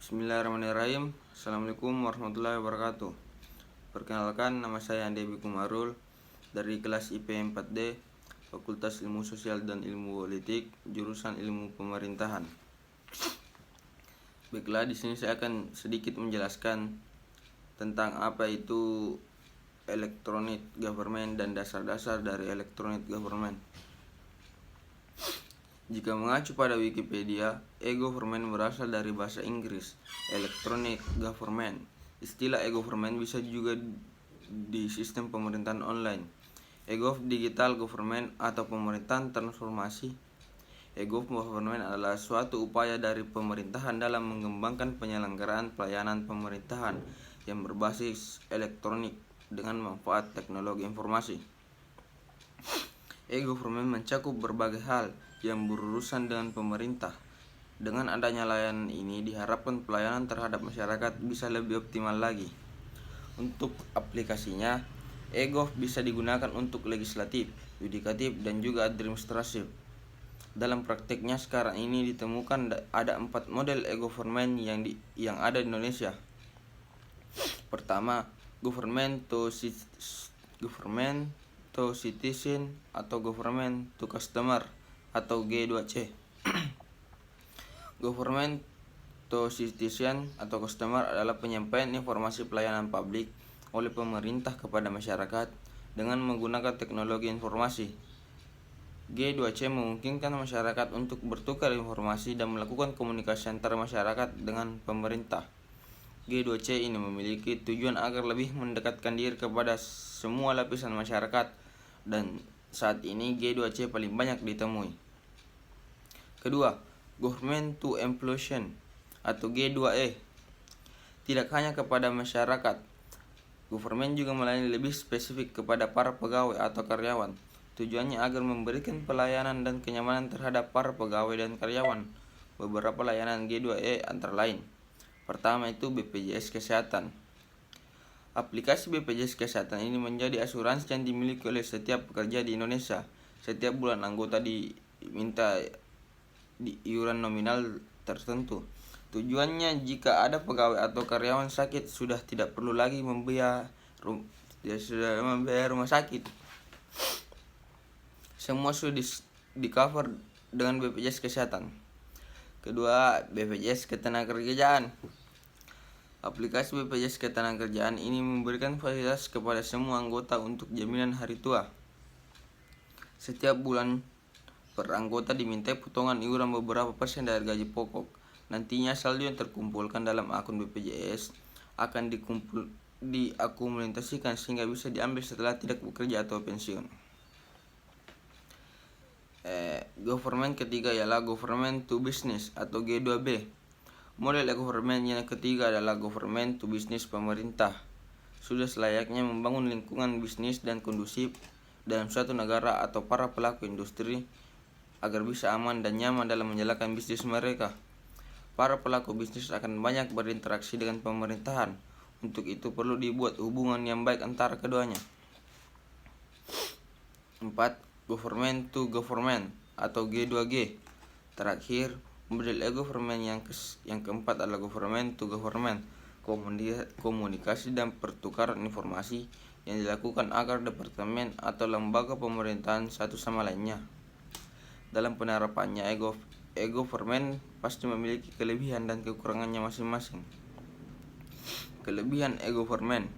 Bismillahirrahmanirrahim. Assalamualaikum warahmatullahi wabarakatuh. Perkenalkan, nama saya Andebi Kumarul dari kelas IP 4D, Fakultas Ilmu Sosial dan Ilmu Politik, jurusan Ilmu Pemerintahan. Baiklah, di sini saya akan sedikit menjelaskan tentang apa itu electronic government dan dasar-dasar dari electronic government. Jika mengacu pada Wikipedia, e-government berasal dari bahasa Inggris, electronic government. Istilah e-government bisa juga di sistem pemerintahan online, e-gov digital government atau pemerintahan transformasi. E-gov government adalah suatu upaya dari pemerintahan dalam mengembangkan penyelenggaraan pelayanan pemerintahan yang berbasis elektronik dengan manfaat teknologi informasi. E-government mencakup berbagai hal yang berurusan dengan pemerintah. Dengan adanya layanan ini diharapkan pelayanan terhadap masyarakat bisa lebih optimal lagi. Untuk aplikasinya, e-gov bisa digunakan untuk legislatif, yudikatif, dan juga administratif. Dalam prakteknya sekarang ini ditemukan ada 4 model e-government yang ada di Indonesia. Pertama, government to citizen atau government to customer atau G2C. Government to citizen atau customer adalah penyampaian informasi pelayanan publik oleh pemerintah kepada masyarakat dengan menggunakan teknologi informasi. G2C memungkinkan masyarakat untuk bertukar informasi dan melakukan komunikasi antara masyarakat dengan pemerintah. G2C ini memiliki tujuan agar lebih mendekatkan diri kepada semua lapisan masyarakat, dan saat ini G2C paling banyak ditemui. Kedua, government to employment atau G2E. Tidak hanya kepada masyarakat, government juga melayani lebih spesifik kepada para pegawai atau karyawan. Tujuannya agar memberikan pelayanan dan kenyamanan terhadap para pegawai dan karyawan. Beberapa layanan G2E antara lain. Pertama itu BPJS Kesehatan. Aplikasi BPJS Kesehatan ini menjadi asuransi yang dimiliki oleh setiap pekerja di Indonesia. Setiap bulan anggota diminta di iuran nominal tertentu. Tujuannya jika ada pegawai atau karyawan sakit sudah tidak perlu lagi membayar rumah sakit. Semua sudah di cover dengan BPJS Kesehatan. Kedua, BPJS Ketenagakerjaan. Aplikasi BPJS Ketenagakerjaan ini memberikan fasilitas kepada semua anggota untuk jaminan hari tua. Setiap bulan per anggota dimintai potongan iuran beberapa persen dari gaji pokok. Nantinya saldo yang terkumpulkan dalam akun BPJS akan diakumulasikan sehingga bisa diambil setelah tidak bekerja atau pensiun. Government ketiga ialah government to business atau G2B. Model government yang ketiga adalah government to business. Pemerintah sudah selayaknya membangun lingkungan bisnis dan kondusif dalam suatu negara atau para pelaku industri agar bisa aman dan nyaman dalam menjalankan bisnis mereka. Para pelaku bisnis akan banyak berinteraksi dengan pemerintahan. Untuk itu perlu dibuat hubungan yang baik antara keduanya. 4. Government to government atau G2G. Terakhir, model e-government yang keempat adalah government to government. Komunikasi dan pertukaran informasi yang dilakukan agar departemen atau lembaga pemerintahan satu sama lainnya. Dalam penerapannya, e-government pasti memiliki kelebihan dan kekurangannya masing-masing. Kelebihan e-government: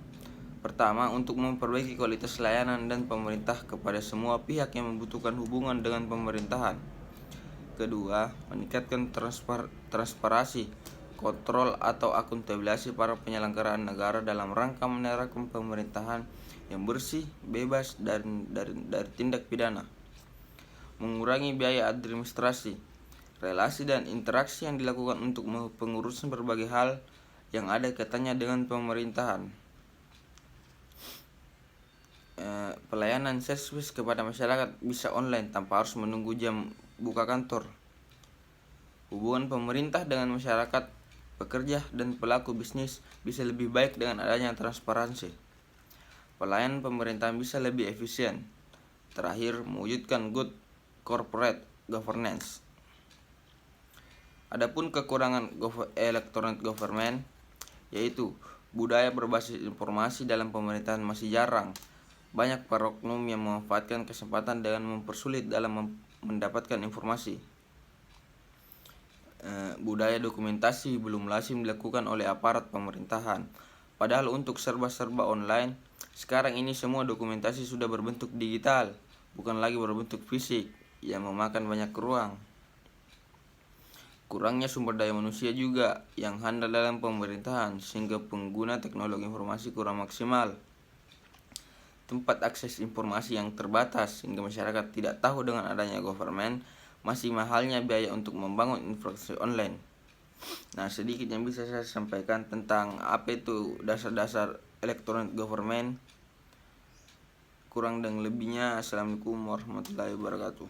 pertama, untuk memperbaiki kualitas layanan dan pemerintah kepada semua pihak yang membutuhkan hubungan dengan pemerintahan. Kedua, meningkatkan transparansi, kontrol atau akuntabilitas para penyelenggaraan negara dalam rangka menerapkan pemerintahan yang bersih, bebas dari tindak pidana. Mengurangi biaya administrasi, relasi dan interaksi yang dilakukan untuk pengurusan berbagai hal yang ada kaitannya dengan pemerintahan. Pelayanan servis kepada masyarakat bisa online tanpa harus menunggu jam buka kantor. Hubungan pemerintah dengan masyarakat, pekerja, dan pelaku bisnis bisa lebih baik dengan adanya transparansi. Pelayanan pemerintahan bisa lebih efisien. Terakhir, mewujudkan good corporate governance. Adapun kekurangan electronic government yaitu budaya berbasis informasi dalam pemerintahan masih jarang. Banyak para oknum yang memanfaatkan kesempatan dengan mempersulit dalam mendapatkan informasi. Budaya dokumentasi belum lazim dilakukan oleh aparat pemerintahan. Padahal untuk serba-serba online, sekarang ini semua dokumentasi sudah berbentuk digital, bukan lagi berbentuk fisik yang memakan banyak ruang. Kurangnya sumber daya manusia juga yang handal dalam pemerintahan, sehingga pengguna teknologi informasi kurang maksimal. Tempat akses informasi yang terbatas sehingga masyarakat tidak tahu dengan adanya government, masih mahalnya biaya untuk membangun infrastruktur online. Nah, sedikit yang bisa saya sampaikan tentang apa itu dasar-dasar electronic government. Kurang dan lebihnya, assalamualaikum warahmatullahi wabarakatuh.